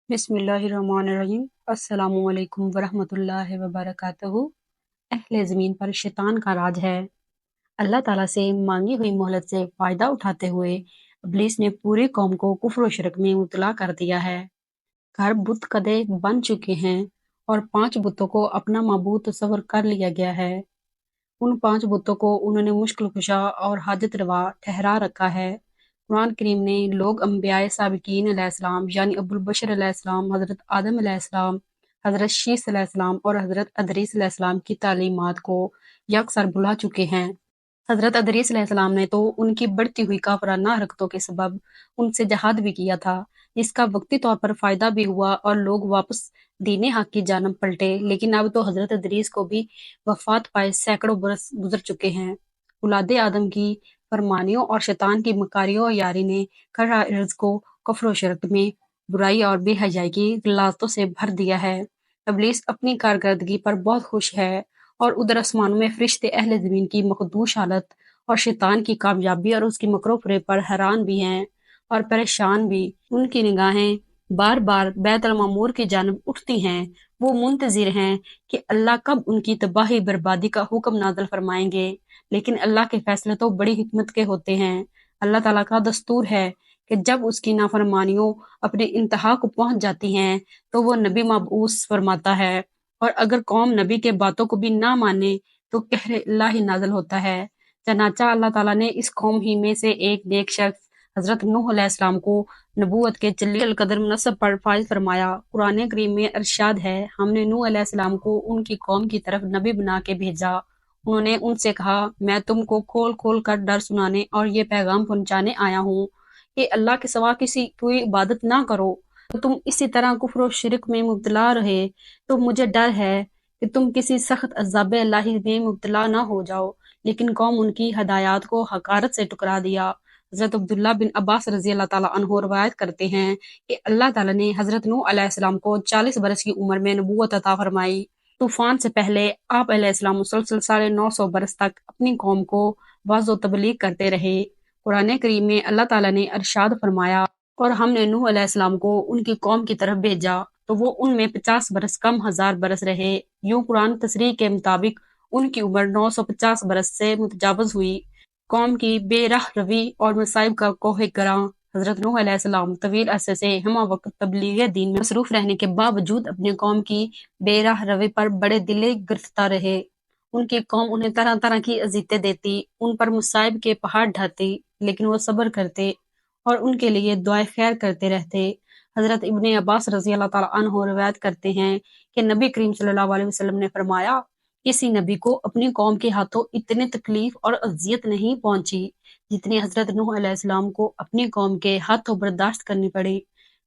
बिस्मिल्लाहिर्रहमानिर्रहीम। अस्सलामु अलैकुम वरहमतुल्लाहि वबरकातुहू। अहले ज़मीन पर शैतान का राज है। अल्लाह ताला से मांगी हुई मोहलत से फायदा उठाते हुए इब्लीस ने पूरी कौम को कुफ्र व शिरक में मुब्तला कर दिया है। घर बुत कदे बन चुके हैं और 5 बुतों को अपना माबूद तस्वर कर लिया गया है। उन 5 बुतों को उन्होंने मुश्किल कुशा और हाजत रवा ठहरा रखा है। कुरान करीम ने लोग अम्बियाए साबिकीन अलैहिस्सलाम यानी अबुल बशर अलैहिस्सलाम, हज़रत आदम अलैहिस्सलाम, हज़रत शीस अलैहिस्सलाम और हज़रत अदरीस अलैहिस्सलाम की तालीमात को यकसर भुला चुके हैं। हज़रत अदरीस अलैहिस्सलाम ने तो उनकी बढ़ती हुई काफराना हरकतों के सबब उनसे जहाद भी किया था, जिसका वक्ती तौर पर फ़ायदा भी हुआ और लोग वापस दीन हक की जानब पलटे। लेकिन अब तो हज़रत अदरीस को भी वफ़ात पाए सैकड़ों बरस गुजर चुके हैं। औलाद आदम की फरमानियों और शैतान की मकारियों और यारी ने कर्रा अर्ज़ को कुफ्र व शिरक में, बुराई और बेहयाई की गलाज़तों से भर दिया है। इब्लीस अपनी कारकर्दगी पर बहुत खुश है और उधर आसमानों में फरिश्ते अहले ज़मीन की मखदूश हालत और शैतान की कामयाबी और उसकी मकरो फ़रेब पर हैरान भी हैं और परेशान भी। उनकी निगाहें बार बार बैतुल मामूर की जानब उठती हैं। वो मुंतजिर हैं कि अल्लाह कब उनकी तबाही बर्बादी का हुक्म नाज़िल फरमाएंगे। लेकिन अल्लाह के फैसले तो बड़ी हिकमत के होते हैं। अल्लाह ताला का दस्तूर है कि जब उसकी नाफरमानियों अपनी इंतहा को पहुंच जाती हैं तो वो नबी मबऊस फरमाता है, और अगर कौम नबी के बातों को भी ना माने तो कहर अल्लाह ही नाज़िल होता है। चनाचा अल्लाह ताला ने इस कौम ही में से एक नेक शख्स हज़रत नूह अलैहिस्सलाम को नबूवत के जलील कदर मनसब पर फाइज फरमाया। कुरान करीम में इरशाद है, हमने नूह अलैहिस्सलाम को उनकी कौम की तरफ नबी बना के भेजा। उन्होंने उनसे कहा, मैं तुमको खोल खोल कर डर सुनाने और ये पैगाम पहुंचाने आया हूँ कि अल्लाह के सिवा किसी की इबादत ना करो। तो तुम इसी तरह कुफ्र और शिरक में मुब्तला रहे तो मुझे डर है कि तुम किसी सख्त अज़ाब इलाही में मुब्तला ना हो जाओ। लेकिन कौम उनकी हदायत को हकारत से टुकरा दिया। हज़रत अब्दुल्ला बिन अब्बास रज़ी अल्लाह ताला अन्हो रवायत करते हैं कि अल्लाह ताला ने हज़रत नूह अलैहिस्सलाम को 40 बरस की उम्र में नबूवत अता फरमाई। तूफान से पहले आप अलैहिस्सलाम मुसलसल 950 बरस तक अपनी कौम को वाज़ो तबलीग करते रहे। कुरान करीम में अल्लाह ताला ने इरशाद फरमाया, और हमने नूह अलैहिस्सलाम को उनकी कौम की तरफ भेजा तो वो उनमें 50 बरस कम 1000 बरस रहे। यूं कुरान तसरीह के मुताबिक उनकी उम्र 950 बरस से मुतजावज हुई। कौम की बेराह रवी और मसाइब का कोहे गरां हजरत नूह अलैहिस्सलाम तवील अरसे से हम वक्त तबलीग दीन में मसरूफ रहने के बावजूद अपनी कौम की बेराह रवी पर बड़े दिले गिरफ्तार रहे। उनकी कौम उन्हें तरह तरह की अजीतें देती, उन पर मुसाइब के पहाड़ ढाती, लेकिन वो सब्र करते और उनके लिए दुआए खैर करते रहते। हज़रत इब्ने अब्बास रज़ी अल्लाह ताला अन्हो रिवायत करते हैं कि नबी करीम सल्लल्लाहु अलैहि वसल्लम ने फरमाया, किसी नबी को अपनी कौम के हाथों इतनी तकलीफ और अजियत नहीं पहुंची जितनी हज़रत नूह अलैहिस्सलाम को अपनी कौम के हाथों बर्दाश्त करनी पड़ी।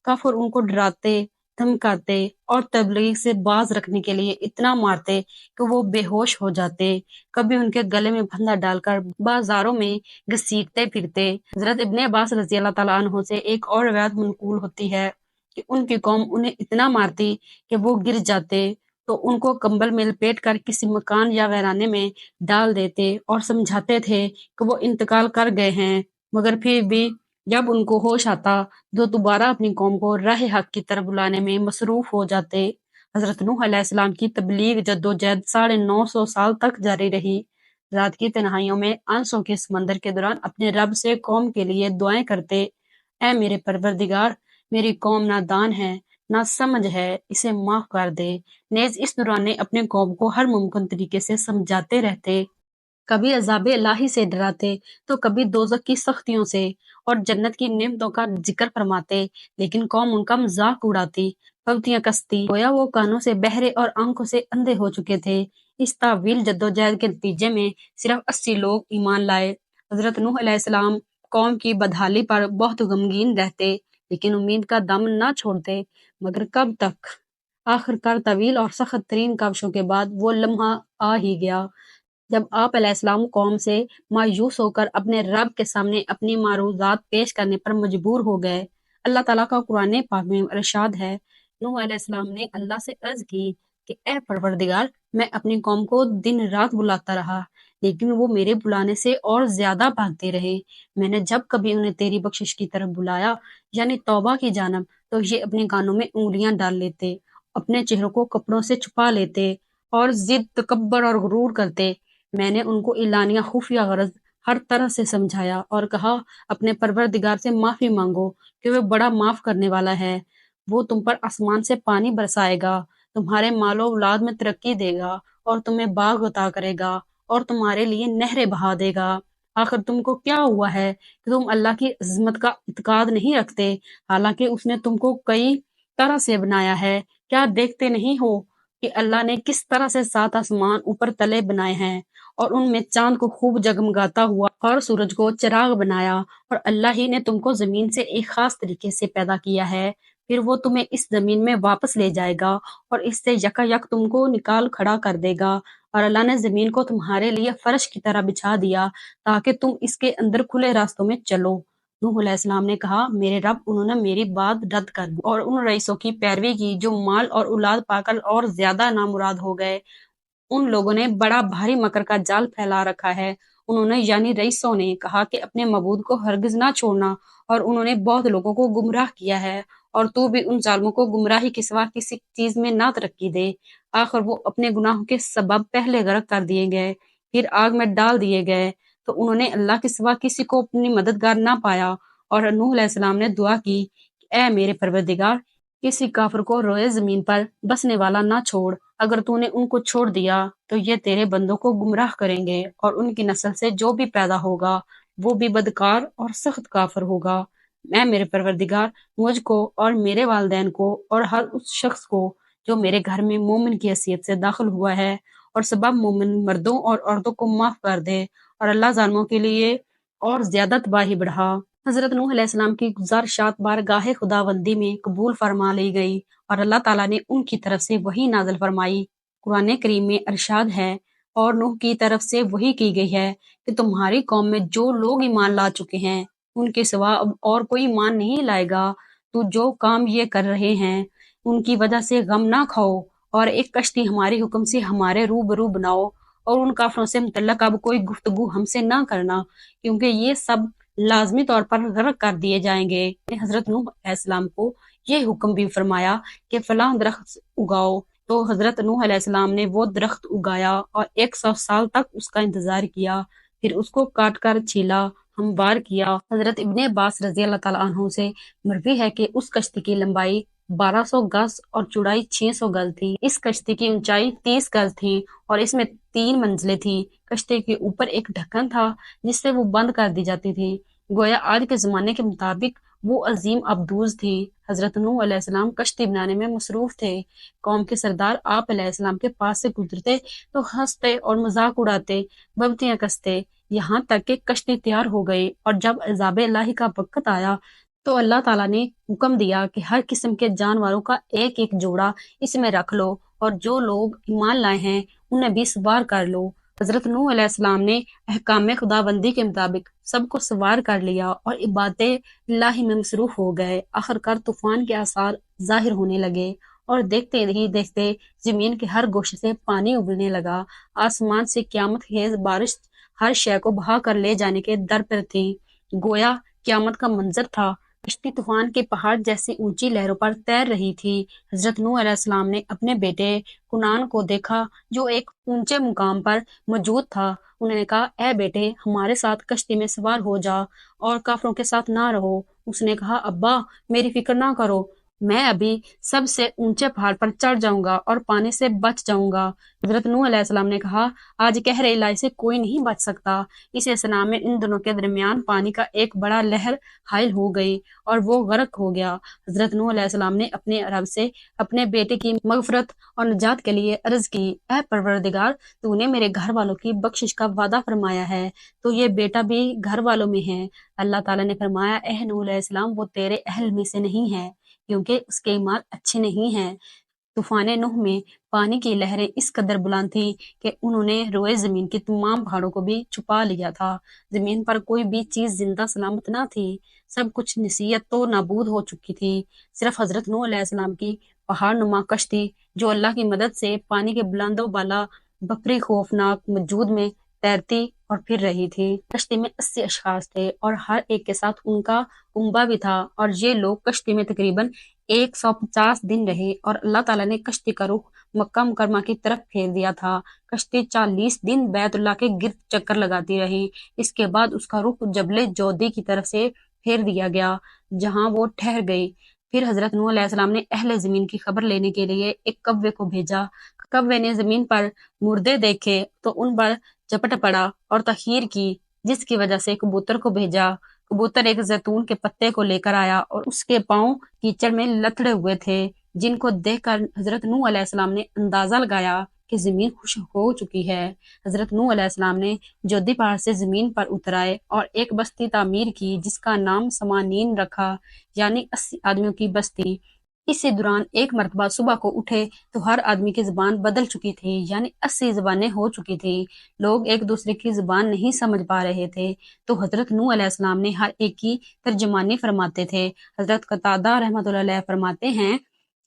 काफिर उनको डराते, धमकाते और तबलीग से बाज रखने के लिए इतना मारते कि वो बेहोश हो जाते। कभी उनके गले में फंदा डालकर बाजारों में घसीटते फिरते। हजरत इब्ने अब्बास रजी अल्लाह ताला अन्हो से एक और रिवायत मनकूल होती है कि उनकी कौम उन्हें इतना मारती कि वो गिर जाते तो उनको कंबल में लपेट कर किसी मकान या वीराने में डाल देते और समझाते थे कि वो इंतकाल कर गए हैं। मगर फिर भी जब उनको होश आता तो दोबारा अपनी कौम को राह हक की तरफ बुलाने में मसरूफ हो जाते। हजरत नूह अलैहिस्सलाम की तबलीग जद्दोजहद 950 साल तक जारी रही। रात की तन्हाइयों में आंसू के समंदर के दौरान अपने रब से कौम के लिए दुआएं करते, ऐ मेरे परवरदिगार, मेरी कौम नादान है, ना समझ है, इसे माफ कर दे। नेज इस दौरान अपने कौम को हर मुमकिन तरीके से समझाते रहते, कभी अज़ाब इलाही से डराते तो कभी दोज़ख की सख्तियों से और जन्नत की नेमतों का जिक्र फरमाते, लेकिन कौम उनका मजाक उड़ाती, पंक्तियां कसती, गोया वो कानों से बहरे और आंखों से अंधे हो चुके थे। इस तावील जद्दोजहद के नतीजे में सिर्फ 80 लोग ईमान लाए। हजरत नूह अलैहिस्सलाम कौम की बदहाली पर बहुत गमगीन रहते, लेकिन उम्मीद का दम न छोड़ते। मगर कब तक? आखिरकार तवील और सख्त तरीन काविशों के बाद वो लम्हा आ ही गया जब आप अलैहिस्सलाम कौम से मायूस होकर अपने रब के सामने अपनी मारूजात पेश करने पर मजबूर हो गए। अल्लाह ताला का कुरान पाक में इरशाद है, नूह अलैहिस्सलाम ने अल्लाह से अर्ज की कि ए परवरदिगार, मैं अपनी कौम को दिन रात बुलाता रहा, लेकिन वो मेरे बुलाने से और ज्यादा भागते रहे। मैंने जब कभी उन्हें तेरी बख्शिश की तरफ बुलाया, यानी तौबा की जानब, تو یہ اپنے کانوں میں انگلیاں ڈال لیتے، اپنے چہروں کو کپڑوں سے چھپا لیتے اور ضد، تکبر اور غرور کرتے۔ میں نے ان کو اعلانیہ خفیہ غرض ہر طرح سے سمجھایا اور کہا اپنے پروردگار سے معافی مانگو کہ وہ بڑا معاف کرنے والا ہے۔ وہ تم پر آسمان سے پانی برسائے گا، تمہارے مال و اولاد میں ترقی دے گا اور تمہیں باغ عطا کرے گا اور تمہارے لیے نہریں بہا دے گا۔ آخر تم کو کیا ہوا ہے کہ تم اللہ کی عظمت کا اعتقاد نہیں رکھتے، حالانکہ اس نے تم کو کئی طرح سے بنایا ہے؟ کیا دیکھتے نہیں ہو کہ اللہ نے کس طرح سے 7 آسمان اوپر تلے بنائے ہیں اور ان میں چاند کو خوب جگمگاتا ہوا اور سورج کو چراغ بنایا، اور اللہ ہی نے تم کو زمین سے ایک خاص طریقے سے پیدا کیا ہے، پھر وہ تمہیں اس زمین میں واپس لے جائے گا اور اس سے یکا یک تم کو نکال کھڑا کر دے گا۔ اور اللہ نے زمین کو تمہارے لیے فرش کی طرح بچھا دیا تاکہ تم اس کے اندر کھلے راستوں میں چلو۔ نوح علیہ السلام نے کہا میرے رب، انہوں نے میری بات رد کر دی اور ان رئیسوں کی پیروی کی جو مال اور اولاد پا کر اور زیادہ نامراد ہو گئے۔ ان لوگوں نے بڑا بھاری مکر کا جال پھیلا رکھا ہے۔ انہوں نے یعنی رئیسوں نے کہا کہ اپنے معبود کو ہرگز نہ چھوڑنا، اور انہوں نے بہت لوگوں کو گمراہ کیا ہے، اور تو بھی ان ظالموں کو گمراہی کے سوا کسی چیز میں نہ ترقی دے۔ آخر وہ اپنے گناہوں کے سبب پہلے غرق کر دیے گئے، پھر آگ میں ڈال دیے گئے، تو انہوں نے اللہ کے سوا کسی کو اپنی مددگار نہ پایا۔ اور نوح علیہ السلام نے دعا کی کہ اے میرے پروردگار، کسی کافر کو روئے زمین پر بسنے والا نہ چھوڑ، اگر تو نے ان کو چھوڑ دیا تو یہ تیرے بندوں کو گمراہ کریں گے، اور ان کی نسل سے جو بھی پیدا ہوگا وہ بھی بدکار اور سخت کافر ہوگا۔ میں میرے پروردگار، مجھ کو اور میرے والدین کو اور ہر اس شخص کو جو میرے گھر میں مومن کی حیثیت سے داخل ہوا ہے اور سبب مومن مردوں اور عورتوں کو معاف کر دے، اور اللہ ظالموں کے لیے اور زیادہ تباہی بڑھا۔ حضرت نوح علیہ السلام کی گزارشات بارگاہ خداوندی میں قبول فرما لی گئی اور اللہ تعالیٰ نے ان کی طرف سے وحی نازل فرمائی۔ قرآن کریم میں ارشاد ہے، اور نوح کی طرف سے وحی کی گئی ہے کہ تمہاری قوم میں جو لوگ ایمان لا چکے ہیں ان کے سوا اب اور کوئی ایمان نہیں لائے گا۔ تو جو کام یہ کر رہے ہیں ان کی وجہ سے غم نہ کھاؤ، اور ایک کشتی ہمارے حکم سے ہمارے روبرو بناؤ، اور ان کافروں سے متعلق اب کوئی گفتگو ہم سے نہ کرنا، کیونکہ یہ سب لازمی طور پر غرق کر دیے جائیں گے۔ حضرت نوح علیہ السلام کو یہ حکم بھی فرمایا کہ فلاں درخت اگاؤ، تو حضرت نوح علیہ السلام نے وہ درخت اگایا اور 100 سال تک اس کا انتظار کیا، پھر اس کو کاٹ کر چھیلا، ہموار کیا۔ حضرت ابن عباس رضی اللہ تعالیٰ عنہ سے مروی ہے کہ اس کشتی کی لمبائی 1200 گز اور چوڑائی 600 گز تھی۔ اس کشتی کی اونچائی 30 گز تھی اور اس میں 3 منزلیں تھیں۔ کشتی کے اوپر ایک ڈھکن تھا جس سے وہ بند کر دی جاتی تھی، گویا آج کے زمانے کے مطابق وہ عظیم ابدوز تھی۔ حضرت نوح علیہ السلام کشتی بنانے میں مصروف تھے۔ قوم کے سردار آپ علیہ السلام کے پاس سے گزرتے تو ہنستے اور مذاق اڑاتے، ببتیاں کستے، یہاں تک کہ کشتی تیار ہو گئی۔ اور جب عذاب الہی کا وقت آیا تو اللہ تعالیٰ نے حکم دیا کہ ہر قسم کے جانوروں کا ایک ایک جوڑا اس میں رکھ لو، اور جو لوگ ایمان لائے ہیں انہیں بھی سوار کر لو۔ حضرت نوح علیہ السلام نے احکام خداوندی کے مطابق سب کو سوار کر لیا اور عبادت الہی میں مصروف ہو گئے۔ آخرکار طوفان کے آثار ظاہر ہونے لگے، اور دیکھتے ہی دیکھتے زمین کے ہر گوشے سے پانی ابلنے لگا، آسمان سے قیامت خیز بارش ہر شے کو بہا کر لے جانے کے در پر تھی، گویا قیامت کا منظر تھا۔ کشتی طوفان کے پہاڑ جیسی اونچی لہروں پر تیر رہی تھی۔ حضرت نوح علیہ السلام نے اپنے بیٹے کنعان کو دیکھا جو ایک اونچے مقام پر موجود تھا۔ انہوں نے کہا اے بیٹے، ہمارے ساتھ کشتی میں سوار ہو جا اور کافروں کے ساتھ نہ رہو۔ اس نے کہا ابا، میری فکر نہ کرو، میں ابھی سب سے اونچے پہاڑ پر چڑھ جاؤں گا اور پانی سے بچ جاؤں گا۔ حضرت نوح علیہ السلام نے کہا آج کہر الہی سے کوئی نہیں بچ سکتا۔ اس اثنا میں ان دونوں کے درمیان پانی کا ایک بڑا لہر حائل ہو گئی اور وہ غرق ہو گیا۔ حضرت نوح علیہ السلام نے اپنے رب سے اپنے بیٹے کی مغفرت اور نجات کے لیے عرض کی، اے پروردگار، تو نے میرے گھر والوں کی بخشش کا وعدہ فرمایا ہے، تو یہ بیٹا بھی گھر والوں میں ہے۔ اللہ تعالیٰ نے فرمایا اے نوح علیہ السلام، وہ تیرے اہل میں سے نہیں ہے، کیونکہ اس کے ایمان اچھے نہیں ہیں۔ طوفان نوح میں پانی کی لہریں اس قدر بلند تھیں کہ انہوں نے روئے زمین کی تمام پہاڑوں کو بھی چھپا لیا تھا۔ زمین پر کوئی بھی چیز زندہ سلامت نہ تھی، سب کچھ نصیحت تو نابود ہو چکی تھی۔ صرف حضرت نوح علیہ السلام کی پہاڑ نما کشتی جو اللہ کی مدد سے پانی کے بلند و بالا بپری خوفناک موجود میں تیرتی اور پھر رہی تھی۔ کشتی میں 80 اشخاص تھے اور ہر ایک کے ساتھ ان کا کنبہ بھی تھا، اور یہ لوگ کشتی میں تقریباً 150 दिन रहे और अल्लाह ताला ने कश्ती का रुख मक्का मुकरमा की तरफ फेर दिया था। कश्ती 40 दिन बैतुल्लाह के गिर्द चक्कर लगाती रही। इसके बाद उसका रुख जबले जोदी की तरफ से फेर दिया गया, जहां वो ठहर गई। फिर हजरत नूह अलैहिस्सलाम ने अहले जमीन की खबर लेने के लिए एक कव्वे को भेजा। कव्वे ने जमीन पर मुर्दे देखे तो उन पर झपट पड़ा और तखीर की, जिसकी वजह से कबूतर को भेजा। कबूतर एक जैतून के पत्ते को लेकर आया और उसके पांव कीचड़ में लथड़े हुए थे, जिनको देखकर हजरत नूह अलैहिस्सलाम ने अंदाजा लगाया कि जमीन खुश्क हो चुकी है। हजरत नूह अलैहिस्सलाम ने जोधी पहाड़ से जमीन पर उतर आए और एक बस्ती तामीर की, जिसका नाम समानीन रखा, यानी 80 आदमियों की बस्ती। इसी दौरान एक मर्तबा सुबह को उठे तो हर आदमी की जुबान बदल चुकी थी, यानी 80 जुबानें हो चुकी थी। लोग एक दूसरे की जुबान नहीं समझ पा रहे थे, तो हजरत नूह अलैहिस्सलाम ने हर एक की तर्जमानी फरमाते थे। हजरत कतादा रहमतुल्लाह अलैह फरमाते हैं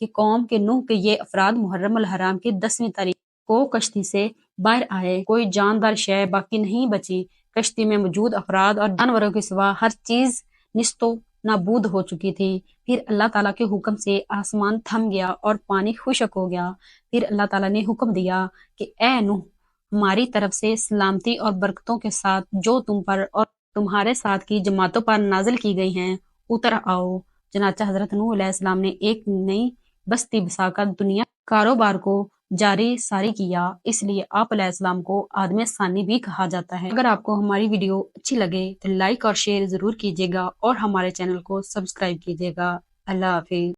कि कौम के नूह के ये अफराद मुहर्रम अल हराम की 10वीं तारीख को कश्ती से बाहर आए। कोई जानदार शय बाकी नहीं बची। कश्ती में मौजूद अफराद और जानवरों के सिवा हर चीज निस्तो नाबूद हो चुकी थी। फिर अल्लाह ताला के हुक्म से आसमान थम गया और पानी खुश्क हो गया। फिर अल्लाह ताला ने हुक्म दिया कि ए नूह, हमारी तरफ से सलामती और बरकतों के साथ जो तुम पर और तुम्हारे साथ की जमातों पर नाजिल की गई हैं, उतर आओ। चनाचा हजरत नूह अलैहिस्सलाम ने एक नई बस्ती बसाकर दुनिया कारोबार को जारी सारी किया, इसलिए आप अलैहिस्सलाम को आदम सानी भी कहा जाता है। अगर आपको हमारी वीडियो अच्छी लगे तो लाइक और शेयर जरूर कीजिएगा और हमारे चैनल को सब्सक्राइब कीजिएगा। अल्लाह हाफिज।